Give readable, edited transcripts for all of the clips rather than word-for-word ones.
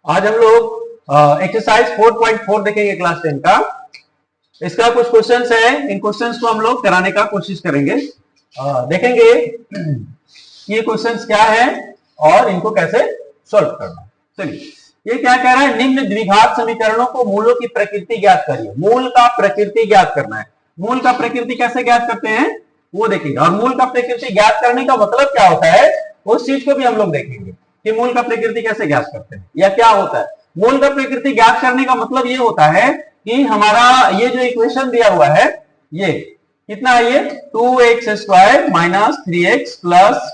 आज हम लोग एक्सरसाइज 4.4 देखेंगे क्लास 10 का। इसका कुछ क्वेश्चंस है, इन क्वेश्चंस को हम लोग कराने का कोशिश करेंगे। देखेंगे कि ये क्वेश्चंस क्या है और इनको कैसे सॉल्व करना। चलिए, ये क्या कह रहा है, निम्न द्विघात समीकरणों को मूलों की प्रकृति ज्ञात करिए। मूल का प्रकृति ज्ञात करना है। मूल का प्रकृति कैसे ज्ञात करते हैं वो देखेंगे, और मूल का प्रकृति ज्ञात करने का मतलब क्या होता है उस चीज को भी हम लोग देखेंगे कि मूल का प्रकृति कैसे ज्ञात करते हैं या क्या होता है। मूल का प्रकृति ज्ञात करने का मतलब ये होता है कि हमारा ये जो इक्वेशन दिया हुआ है, ये कितना है, ये 2x square minus 3x plus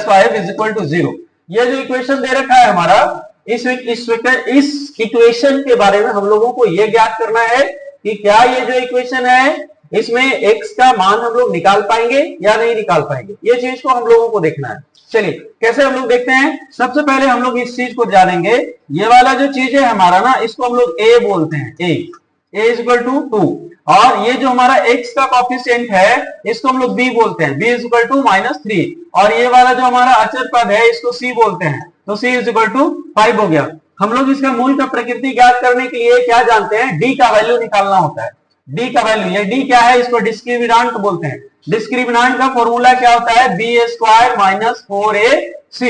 5 is equal to 0। ये जो इक्वेशन दे रखा है हमारा, इस इक्वेशन के बारे में हम लोगों को ये ज्ञात करना है कि क्या ये जो इक्वेशन है इसमें x का मान हम लोग निकाल पाएंगे या नहीं निकाल पाएंगे। ये चीज को हम लोगों को देखना है। चलिए कैसे हम लोग देखते हैं। सबसे पहले हम लोग इस चीज को जानेंगे, ये वाला जो चीज है हमारा ना, इसको हम लोग a बोलते हैं। a इज इक्वल टू 2, और ये जो हमारा x का कोएफिशिएंट है इसको हम लोग b बोलते हैं। b इज इक्वल टू -3, और ये वाला जो हमारा अचर पद है इसको c बोलते हैं, तो c इज इक्वल टू 5 हो गया। हम लोग इसका मूल का प्रकृति ज्ञात करने के लिए क्या जानते हैं, d का वैल्यू निकालना होता है। d का वैल्यू, ये d क्या है, इसको डिस्क्रिमिनांट बोलते हैं। डिस्क्रिमिनांट का फॉर्मूला क्या होता है, b स्क्वायर माइनस 4ac,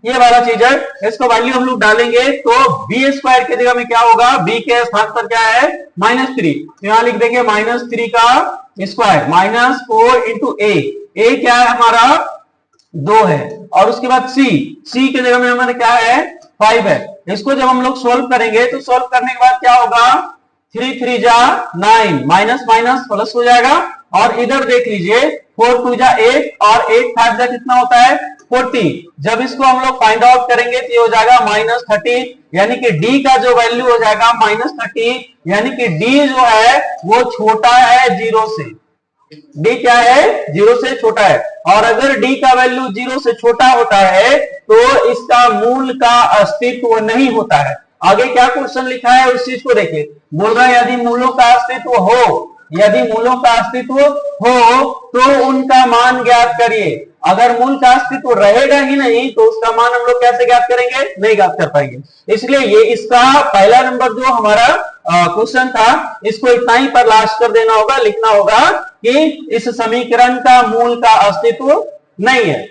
ये वाला चीज है। इसको वैल्यू हम लोग डालेंगे तो b स्क्वायर की जगह में क्या होगा, b के स्थान पर क्या है -3, तो यहां लिख देंगे -3 का स्क्वायर माइनस 4 इंटू a क्या है हमारा 2 है, और उसके बाद c की जगह में हमारे क्या है 5 है। इसको जब हम लोग सोल्व करेंगे तो सोल्व करने के बाद क्या होगा, 3 3 जा 9, माइनस माइनस प्लस हो जाएगा, और इधर देख लीजिए 4 2 जा 8 और 8 5 जा कितना होता है 40। जब इसको हम लोग फाइंड आउट करेंगे तो ये हो जाएगा -30, यानी कि d का जो वैल्यू हो जाएगा -30, यानी कि d जो है वो छोटा है 0 से। d क्या है, 0 से छोटा है, और अगर d का वैल्यू 0 से छोटा होता है तो इसका मूल का अस्तित्व नहीं होता है। आगे क्या क्वेश्चन लिखा है उस चीज को देखिए। बोल रहा है यदि मूलों का अस्तित्व हो, यदि मूलों का अस्तित्व हो तो उनका मान ज्ञात करिए। अगर मूल का अस्तित्व रहेगा ही नहीं तो उसका मान हम लोग कैसे ज्ञात करेंगे, नहीं ज्ञात कर पाएंगे। इसलिए ये इसका पहला नंबर जो हमारा क्वेश्चन था इसको इतना ही पर लास्ट कर देना होगा, लिखना होगा कि इस समीकरण का मूल का अस्तित्व नहीं है।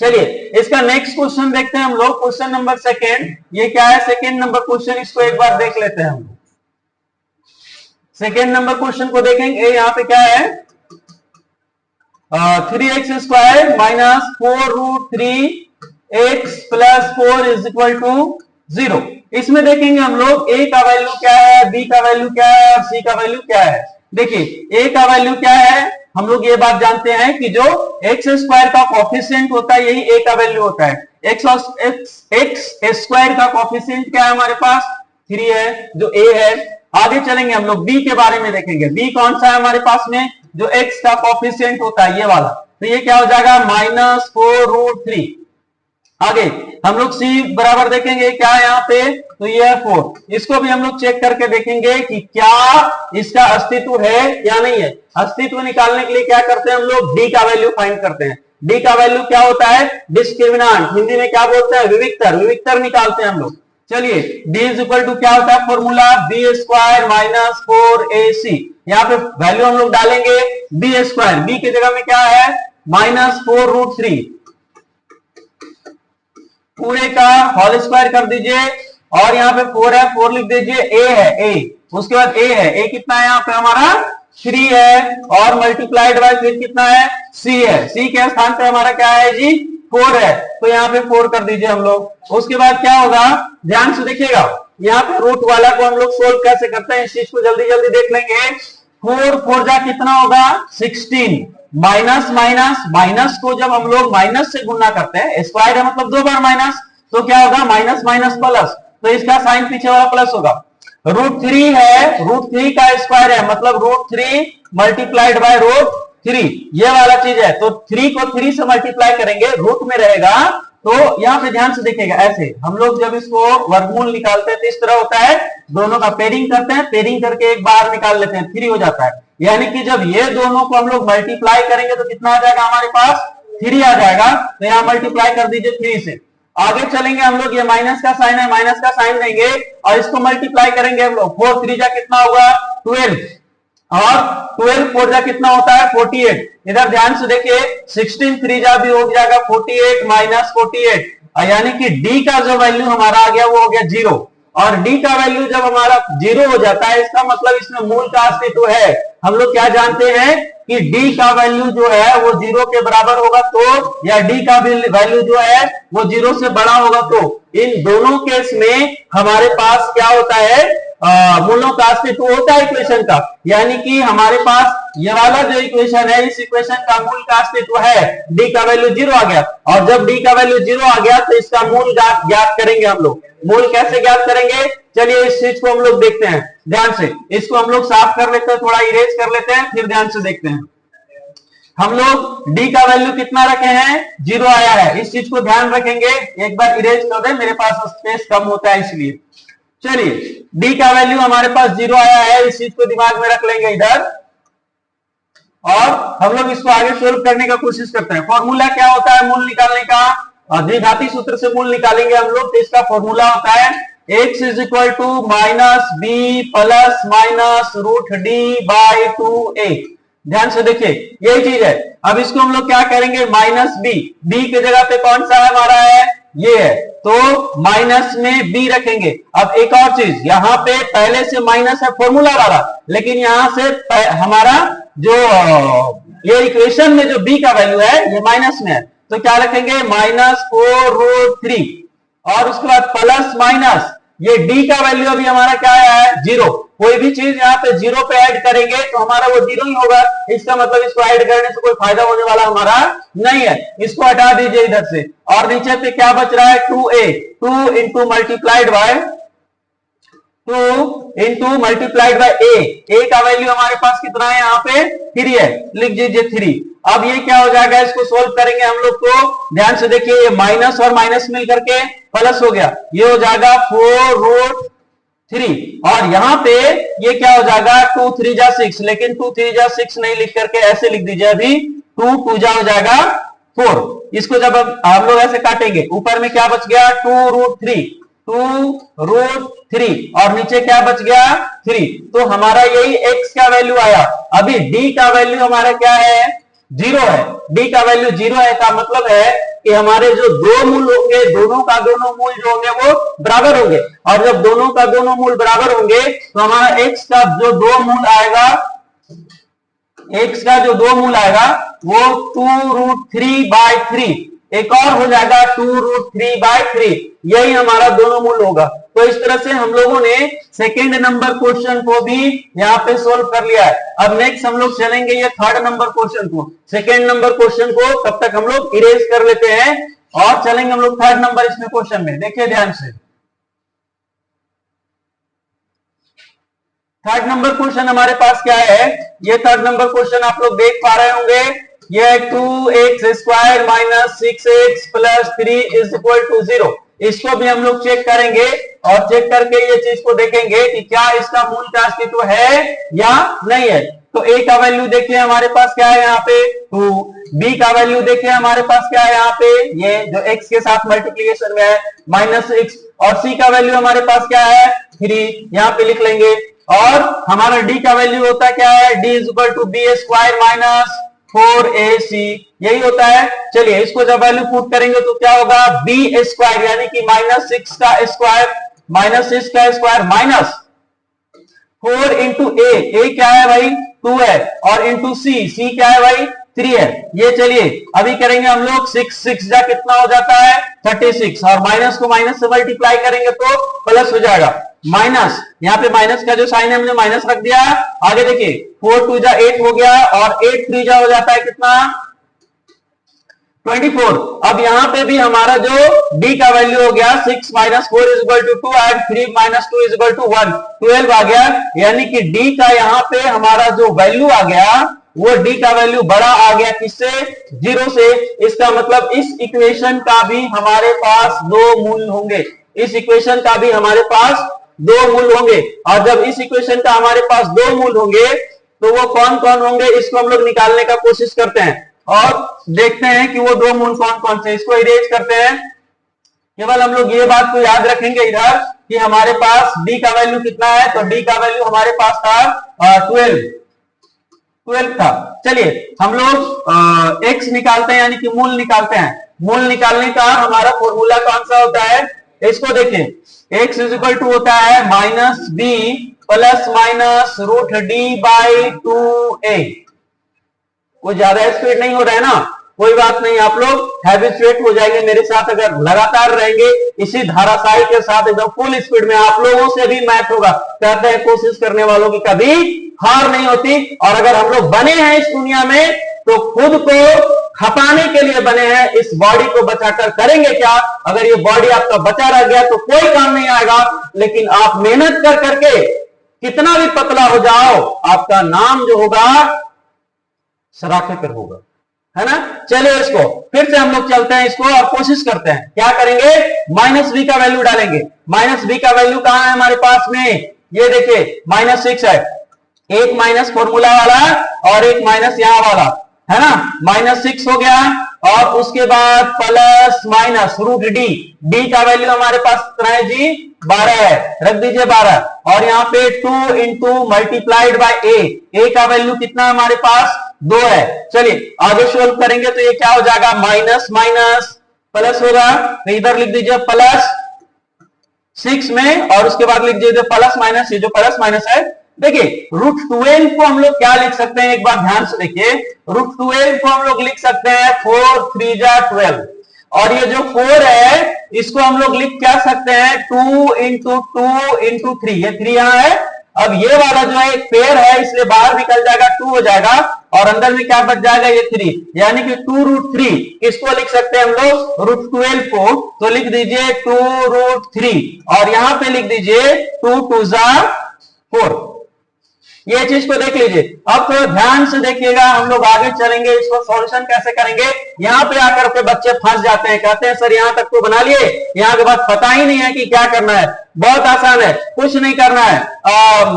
चलिए इसका नेक्स्ट क्वेश्चन देखते हैं हम लोग, क्वेश्चन नंबर सेकेंड। ये क्या है, सेकेंड नंबर क्वेश्चन, इसको एक बार देख लेते हैं हम लोग। सेकेंड नंबर क्वेश्चन को देखेंगे, यहाँ पे क्या है 3x square minus 4√3x plus 4 is equal to 0। इसमें देखेंगे हम लोग a का वैल्यू क्या है, b का वैल्यू क्या है और c का वैल्यू क्या है। देखिए a का वैल्यू क्या है, हम लोग ये बात जानते हैं कि जो x स्क्वायर का कोएफिशिएंट होता है यही a का वैल्यू होता है। x स्क्वायर का कोएफिशिएंट क्या है हमारे पास 3 है, जो a है। आगे चलेंगे हम लोग b के बारे में देखेंगे। b कौन सा है हमारे पास में, जो x का कोएफिशिएंट होता है ये वाला, तो ये क्या हो जाएगा -4√3। आगे हम लोग c बराबर देखेंगे क्या है यहाँ पे, तो ये है 4। इसको भी हम लोग चेक करके देखेंगे कि क्या इसका अस्तित्व है या नहीं है। अस्तित्व निकालने के लिए क्या करते हैं हम लोग, d का वैल्यू फाइंड करते हैं। d का वैल्यू क्या होता है, डिस्क्रिमिनांट, हिंदी में क्या बोलते हैं, विविक्तर, विविक्तर निकालते हैं हम लोग। चलिए d इज इक्वल टू क्या होता है formula, b square minus 4ac। यहाँ पे वैल्यू हम लोग डालेंगे b स्क्वायर, b की जगह में क्या है -4√3, पूरे का होल स्क्वायर कर दीजिए, और यहाँ पे 4 है, 4 लिख दीजिए, a है a, उसके बाद a है, a कितना है यहाँ पे हमारा 3 है, और मल्टीप्लाइड बाय फिर कितना है c है, c के स्थान पे हमारा क्या है जी 4 है, तो यहाँ पे 4 कर दीजिए हम लोग। उसके बाद क्या होगा, ध्यान से देखिएगा, यहाँ पे रूट वाला को हम लोग सोल्व कैसे करते हैं इस चीज को जल्दी जल्दी देख लेंगे। 4 4 जा कितना होगा 16, माइनस माइनस माइनस को जब हम लोग माइनस से गुणा करते हैं, स्क्वायर है मतलब 2 बार माइनस, तो क्या होगा माइनस माइनस प्लस, तो इसका साइन पीछे वाला प्लस होगा। √3 है, √3 का स्क्वायर है मतलब √3 मल्टीप्लाइड बाय √3, ये वाला चीज है, तो 3 को 3 से मल्टीप्लाई करेंगे, रूट में रहेगा, तो यहाँ पे ध्यान से देखिएगा। ऐसे हम लोग जब इसको वर्गमूल निकालते हैं तो इस तरह होता है, दोनों का पेयरिंग करते हैं, पेयरिंग करके एक बाहर निकाल लेते हैं, 3 हो जाता है। यानी कि जब ये दोनों को हम लोग मल्टीप्लाई करेंगे तो कितना आ जाएगा हमारे पास 3 आ जाएगा, तो यहाँ मल्टीप्लाई कर दीजिए 3 से। आगे चलेंगे हम लोग, ये माइनस का साइन है, माइनस का साइन देंगे और इसको मल्टीप्लाई करेंगे हम लोग। 4 3 जा कितना होगा 12, और 12 4 जा कितना होता है 48। इधर ध्यान से देखिए 16 3 जा भी हो जाएगा 48 माइनस 48, यानी कि डी का जो वैल्यू हमारा आ गया वो हो गया 0। और डी का वैल्यू जब हमारा 0 हो जाता है इसका मतलब इसमें मूल का अस्तित्व है। हम लोग क्या जानते हैं कि डी का वैल्यू जो है वो 0 के बराबर होगा तो, या डी का वैल्यू जो है वो 0 से बड़ा होगा तो, इन दोनों केस में हमारे पास क्या होता है, मूलों का अस्तित्व होता है इक्वेशन का। यानी कि हमारे पास ये वाला जो इक्वेशन है, इस इक्वेशन का मूल का अस्तित्व है, डी का वैल्यू 0 आ गया। और जब डी का वैल्यू 0 आ गया तो इसका मूल ज्ञात करेंगे हम लोग। मूल कैसे ज्ञात करेंगे, चलिए इस चीज को हम लोग देखते हैं ध्यान से। इसको हम लोग साफ कर लेते हैं, थोड़ा इरेज कर लेते हैं, फिर ध्यान से देखते हैं। हम लोग डी का वैल्यू कितना रखे हैं 0 आया है, इस चीज को ध्यान रखेंगे। एक बार इरेज कर दे, मेरे पास स्पेस कम होता है इसलिए। चलिए डी का वैल्यू हमारे पास 0 आया है, इस चीज को दिमाग में रख लेंगे इधर, और हम लोग इसको आगे सोल्व करने का कोशिश करते हैं। फॉर्मूला क्या होता है मूल निकालने का, द्विघाती सूत्र से मूल निकालेंगे हम लोग। तो इसका फॉर्मूला होता है x is equal to minus B plus minus root D by 2a। ध्यान से देखिए यही चीज है। अब इसको हम लोग क्या करेंगे, माइनस बी, बी के जगह पे कौन सा हमारा है, ये है, तो माइनस में बी रखेंगे। अब एक और चीज, यहाँ पे पहले से माइनस है फॉर्मूला वाला, लेकिन यहां से हमारा जो ये इक्वेशन में जो बी का वैल्यू है ये माइनस में है, तो क्या रखेंगे -4√3, और उसके बाद प्लस माइनस ये डी का वैल्यू अभी हमारा क्या है 0। कोई भी चीज यहाँ पे 0 पे ऐड करेंगे तो हमारा वो 0 ही होगा। इसका मतलब इसको ऐड करने से कोई फायदा होने वाला हमारा नहीं है, इसको हटा दीजिए इधर से। और नीचे पे क्या बच रहा है 2a, 2 into multiplied by 2 into multiplied by A का वैल्यू हमारे पास कितना है यहाँ पे 3 है, लिख दीजिए 3। अब ये क्या हो जाएगा, इसको सोल्व करेंगे हम लोग तो ध्यान से देखिए, ये माइनस और माइनस मिल करके प्लस हो गया, ये हो जाएगा 4√3। और यहाँ पे ये क्या हो जाएगा 2 3 जा 6, लेकिन 2 3 जा 6 नहीं लिख करके ऐसे लिख दीजिए अभी 2 2 जा हो जाएगा 4। इसको जब हम लोग ऐसे काटेंगे, ऊपर में क्या बच गया 2√3 और नीचे क्या बच गया 3। तो हमारा यही x का वैल्यू आया। अभी d का वैल्यू हमारा क्या है 0 है, d का वैल्यू 0 है का मतलब है कि हमारे जो दो मूल होंगे, दोनों का दोनों मूल जो होंगे वो बराबर होंगे। और जब दोनों का दोनों मूल बराबर होंगे तो हमारा x का जो दो मूल आएगा, x का जो दो मूल आएगा वो 2√3/3, एक और हो जाएगा 2√3/3, यही हमारा दोनों मूल होगा। तो इस तरह से हम लोगों ने सेकेंड नंबर क्वेश्चन को भी यहाँ पे सोल्व कर लिया है। अब नेक्स्ट हम लोग चलेंगे ये थर्ड नंबर क्वेश्चन को। सेकेंड नंबर क्वेश्चन को तब तक हम लोग इरेज कर लेते हैं और चलेंगे हम लोग थर्ड नंबर इसमें क्वेश्चन में। देखिए ध्यान से, थर्ड नंबर क्वेश्चन हमारे पास क्या है, ये थर्ड नंबर क्वेश्चन आप लोग देख पा रहे होंगे, ये 2x² minus 6x plus 3 is equal to 0। इसको भी हम लोग चेक करेंगे और चेक करके ये चीज को देखेंगे कि क्या इसका मूल का अस्तित्व है या नहीं है। तो a का वैल्यू देखिए हमारे पास क्या है यहाँ पे 2, b का वैल्यू देखिए हमारे पास क्या है यहाँ पे, ये जो x के साथ मल्टीप्लीकेशन में है -6, और c का वैल्यू हमारे पास क्या है 3, यहाँ पे लिख लेंगे। और हमारा d का वैल्यू होता है क्या है, d is equal to b² minus 4ac, यही होता है। चलिए इसको जब वैल्यू पुट करेंगे तो क्या होगा b² यानी कि -6 का स्क्वायर माइनस 4 इंटू a क्या है भाई 2 है, और इंटू c क्या है भाई 3 है। ये चलिए अभी करेंगे हम लोग 6 जा कितना हो जाता है 36, और माइनस को माइनस से मल्टीप्लाई करेंगे तो प्लस हो जाएगा। माइनस, यहाँ पे माइनस का जो साइन है हमने माइनस रख दिया। आगे देखिए 4 2 जा 8 हो गया, और 8 3 जा हो जाता है कितना 24। अब यहाँ पे भी हमारा जो d का वैल्यू हो गया 6 - 4 is equal to 2 and 3 - 2 is equal to 1, 12 आ गया। यानी कि d का यहाँ पे हमारा जो वैल्यू आ गया वो d का वैल्यू बड़ा आ गया किससे 0 से। इसका मतलब इस इक्वेशन का भी हमारे पास दो मूल होंगे, इस इक्वेशन का भी हमारे पास दो मूल होंगे। और जब इस इक्वेशन का हमारे पास दो मूल होंगे तो वो कौन कौन होंगे, इसको हम लोग निकालने का कोशिश करते हैं और देखते हैं कि वो दो मूल कौन कौन से। इसको इरेज करते हैं, केवल हम लोग ये बात को याद रखेंगे इधर कि हमारे पास d का वैल्यू कितना है, तो d का वैल्यू हमारे पास था 12 था। चलिए हम लोग x निकालते हैं, यानी कि मूल निकालते हैं। मूल निकालने का हमारा फॉर्मूला कौन सा होता है, इसको देखें। x इज इक्वल टू होता है minus B plus minus root D by 2a। कोई ज्यादा स्पीड नहीं हो रहा है ना, कोई बात नहीं, आप लोग हैबिचुएट हो जाएंगे मेरे साथ। अगर लगातार रहेंगे इसी धाराशाही के साथ एकदम फुल स्पीड में, आप लोगों से भी मैच होगा। कहते हैं कोशिश करने वालों की कभी हार नहीं होती। और अगर हम लोग बने हैं इस दुनिया में तो खुद को खपाने के लिए बने हैं। इस बॉडी को बचाकर करेंगे क्या? अगर ये बॉडी आपका बचा रह गया तो कोई काम नहीं आएगा, लेकिन आप मेहनत कर करके कितना भी पतला हो जाओ, आपका नाम जो होगा सराखे पर होगा, है ना। चलिए इसको फिर से हम लोग चलते हैं इसको और कोशिश करते हैं। क्या करेंगे, माइनस बी का वैल्यू डालेंगे। माइनस बी का वैल्यू कहां है हमारे पास में, ये देखिए -6 है। एक माइनस फॉर्मूला वाला और एक माइनस यहां वाला, है ना। -6 हो गया और उसके बाद plus minus root D. D का वैल्यू हमारे पास कितना है जी, 12 है, रख दीजिए 12। और यहाँ पे 2 इंटू मल्टीप्लाइड बाय ए का वैल्यू कितना हमारे पास 2 है। चलिए आगे सोल्व करेंगे तो ये क्या हो जाएगा, माइनस माइनस प्लस होगा, तो इधर लिख दीजिए +6 में और उसके बाद लिख दीजिए प्लस माइनस। ये जो प्लस माइनस है, देखिए √12 को हम लोग क्या लिख सकते हैं, एक बार ध्यान से देखिए। √12 को हम लोग लिख सकते हैं 4 3 जा 12। और ये जो 4 है इसको हम लोग लिख क्या सकते हैं, 2 इंटू 2 इंटू 3। ये 3 यहां है। अब ये वाला जो है एक पेयर है, इसलिए बाहर निकल जाएगा, 2 हो जाएगा और अंदर में क्या बच जाएगा, ये 3, यानी कि 2√3। किसको लिख सकते हैं हम लोग, √12 को, तो लिख दीजिए 2√3 और यहां पे लिख दीजिए 2 2 जा 4। ये चीज को देख लीजिए। अब थोड़ा ध्यान से देखिएगा, हम लोग आगे चलेंगे, इसको सॉल्यूशन कैसे करेंगे। यहाँ पे आकर के बच्चे फंस जाते हैं, कहते हैं सर यहाँ तक तो बना लिए, यहाँ के बाद पता ही नहीं है कि क्या करना है। बहुत आसान है, कुछ नहीं करना है।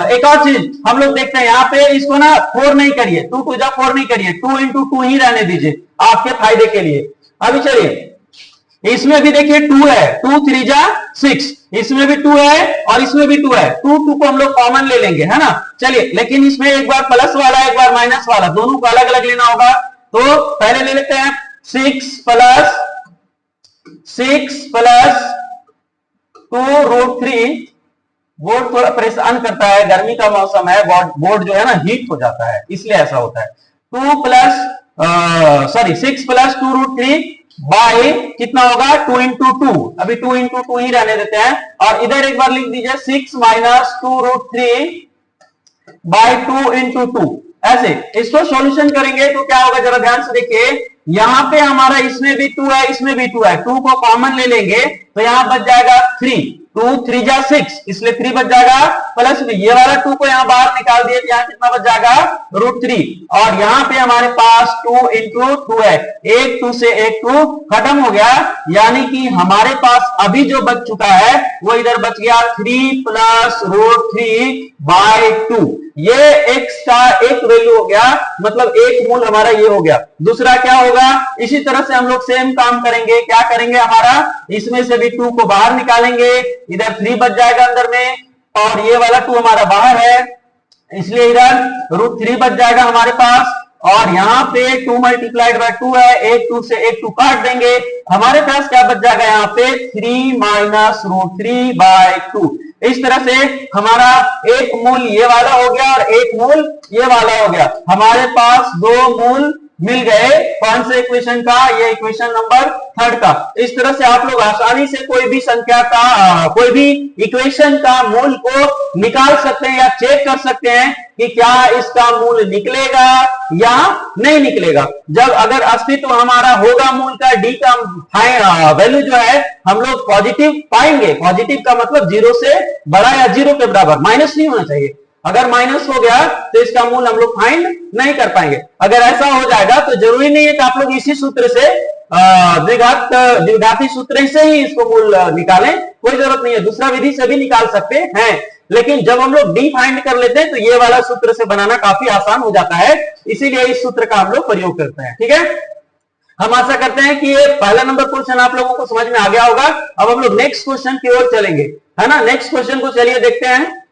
एक और चीज हम लोग देखते हैं, यहाँ पे इसको ना 4 नहीं करिए, 2 2 जा 4 नहीं करिए, 2 इंटू 2 ही रहने दीजिए आपके फायदे के लिए। अभी चलिए इसमें भी देखिए 2 है, 2 3 जा 6, इसमें भी 2 है और इसमें भी 2 है। 2 2 को हम लोग कॉमन ले लेंगे, है ना। चलिए लेकिन इसमें एक बार प्लस वाला एक बार माइनस वाला, दोनों को अलग अलग लेना होगा। तो पहले ले लेते हैं 6 प्लस 2√3। बोर्ड थोड़ा परेशान करता है, गर्मी का मौसम है, बोर्ड जो है ना हीट हो जाता है, इसलिए ऐसा होता है। 6 प्लस 2√3 बाय कितना होगा, 2 इंटू 2। अभी 2 इंटू 2 ही रहने देते हैं और इधर एक बार लिख दीजिए 6 माइनस 2√3 बाय 2 इंटू 2। ऐसे इसको सॉल्यूशन करेंगे तो क्या होगा, जरा ध्यान से देखिए। यहां पे हमारा इसमें भी 2 है, इसमें भी 2 है, 2 को कॉमन ले लेंगे तो यहां बच जाएगा 3, 2 3 जा 6, इसलिए 3 बच जाएगा। प्लस में ये वाला 2 को यहां बाहर निकाल दिए तो यहां कितना बच जाएगा, √3। और यहां पे हमारे पास 2 इंटू 2 है, एक 2 से एक 2 खत्म हो गया, यानी कि हमारे पास अभी जो बच चुका है वो इधर बच गया 3 प्लस √3 बाय 2। ये x का एक वैल्यू हो गया, मतलब एक मूल हमारा ये हो गया। दूसरा क्या होगा, इसी तरह से हम लोग सेम काम करेंगे। क्या करेंगे, हमारा इसमें से भी 2 को बाहर निकालेंगे, इधर 3 बच जाएगा अंदर में और ये वाला 2 हमारा बाहर है, इसलिए इधर √3 बच जाएगा हमारे पास। और यहाँ पे 2 मल्टीप्लाइड बाय 2 है, एक 2 से एक 2 काट देंगे, हमारे पास क्या बच जाएगा यहाँ पे 3 माइनस √3 बाय 2। इस तरह से हमारा एक मूल ये वाला हो गया और एक मूल ये वाला हो गया। हमारे पास 2 मूल मिल गए कौन से इक्वेशन का, ये इक्वेशन नंबर 3 का। इस तरह से आप लोग आसानी से कोई भी संख्या का, कोई भी इक्वेशन का मूल को निकाल सकते हैं या चेक कर सकते हैं कि क्या इसका मूल निकलेगा या नहीं निकलेगा। जब अगर अस्तित्व हमारा होगा मूल का, डी का वैल्यू जो है हम लोग पॉजिटिव पाएंगे। पॉजिटिव का मतलब 0 से बड़ा या 0 के बराबर, माइनस नहीं होना चाहिए। अगर माइनस हो गया तो इसका मूल हम लोग फाइंड नहीं कर पाएंगे। अगर ऐसा हो जाएगा तो जरूरी नहीं है कि आप लोग इसी सूत्र से द्विघाती सूत्र से ही इसको मूल निकालें, कोई जरूरत नहीं है, दूसरा विधि से भी निकाल सकते हैं। लेकिन जब हम लोग डी फाइंड कर लेते हैं तो ये वाला सूत्र से बनाना काफी आसान हो जाता है, इसीलिए इस सूत्र का हम लोग प्रयोग करते हैं। ठीक है, हम आशा करते हैं कि ये पहला नंबर क्वेश्चन आप लोगों को समझ में आ गया होगा। अब हम लोग नेक्स्ट क्वेश्चन की ओर चलेंगे, है ना। नेक्स्ट क्वेश्चन को चलिए देखते हैं।